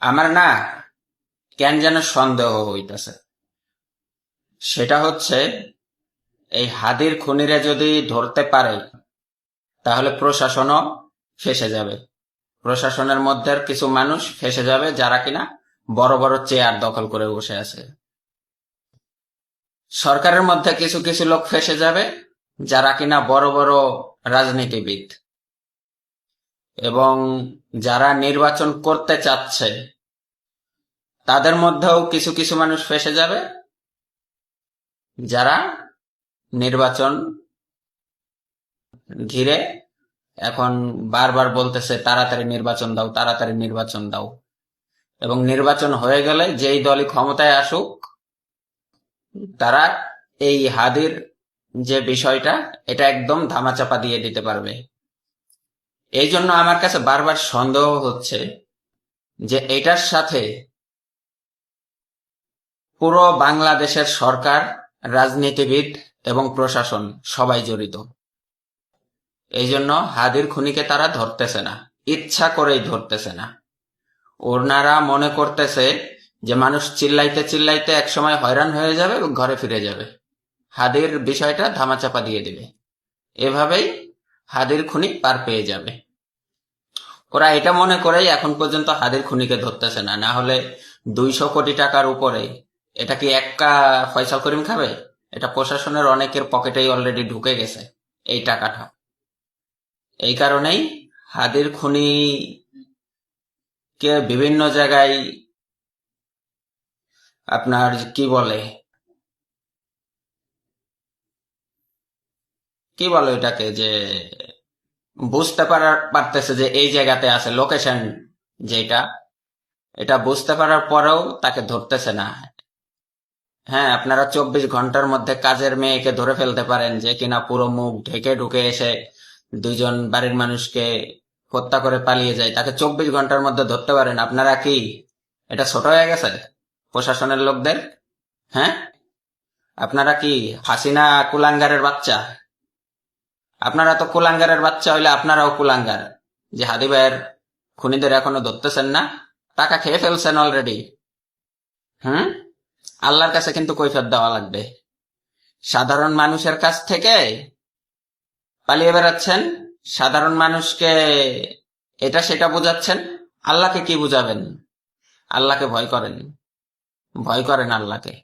আমার না কেন যেন সন্দেহ হইতেছে। সেটা হচ্ছে, এই হাদির খুনিরা যদি ধরতে পারে তাহলে প্রশাসনও ফেঁসে যাবে। প্রশাসনের মধ্যে কিছু মানুষ ফেঁসে যাবে যারা কিনা বড় বড় চেয়ার দখল করে বসে আছে। সরকারের মধ্যে কিছু কিছু লোক ফেঁসে যাবে যারা কিনা বড় বড় রাজনীতিবিদ, এবং যারা নির্বাচন করতে চাচ্ছে তাদের মধ্যেও কিছু কিছু মানুষ ফেঁসে যাবে যারা নির্বাচন ঘিরে এখন বারবার বলতেছে তাড়াতাড়ি নির্বাচন দাও, তাড়াতাড়ি নির্বাচন দাও। এবং নির্বাচন হয়ে গেলে যেই দলই ক্ষমতায় আসুক, তারা এই হাদির যে বিষয়টা, এটা একদম ধামাচাপা দিয়ে দিতে পারবে। এই জন্য আমার কাছে বারবার সন্দেহ হচ্ছে যে এটার সাথে পুরো বাংলাদেশের সরকার, রাজনীতিবিদ এবং প্রশাসন সবাই জড়িত। এই জন্য হাদির খুনিকে তারা ধরতেছে না, ইচ্ছা করেই ধরতেছে না। ওনারা মনে করতেছে যে মানুষ চিল্লাইতে চিল্লাইতে একসময় হয়রান হয়ে যাবে, ঘরে ফিরে যাবে, হাদির বিষয়টা ধামাচাপা দিয়ে দিবে, এভাবেই হাদির খুনি পার পেয়ে যাবে। ওরা এটা মনে করেই এখন পর্যন্ত হাদির খুনিকে ধরতেছে না। না হলে 200 কোটি টাকার উপরে এটা কি একা ফয়সাল করিম খাবে? এটা প্রশাসনের অনেকের পকেটেই অলরেডি ঢুকে গেছে এই টাকাটা। এই কারণেই হাদির খুনি কে বিভিন্ন জায়গায় আপনার কি বলে এটাকে, যে বুঝতে পারতেছে যে এই জায়গাতে আছে, লোকেশন যেটা, এটা বুঝতে পারার পরেও তাকে ধরতেছে না। হ্যাঁ, আপনারা 24 ঘন্টার মধ্যে কাজের মেয়েকে ধরে ফেলতে পারেন যে কিনা পুরো মুখ ঢেকে ঢুকে এসে দুইজন বাড়ির মানুষকে হত্যা করে পালিয়ে যায়, তাকে 24 ঘন্টার মধ্যে ধরতে পারেন। আপনারা কি এটা ছোট হয়ে গেছে প্রশাসনের লোকদের? হ্যাঁ, আপনারা কি হাসিনা কুলাঙ্গারের বাচ্চা? আপনারা তো কুলাঙ্গারের বাচ্চা হইলে আপনারাও কুলাঙ্গার, যে হাদি ভাইয়ের খুনিদের এখনো ধরতেছেন না। টাকা খেয়ে ফেলছেন অলরেডি। হুম, আল্লাহর কাছে কিন্তু কৈফিয়ত দেওয়া লাগবে। সাধারণ মানুষের কাছ থেকে পালিয়ে বেড়াচ্ছেন, সাধারণ মানুষকে এটা সেটা বুঝাচ্ছেন, আল্লাহকে কি বুঝাবেন? আল্লাহকে ভয় করেন, ভয় করেন আল্লাহকে।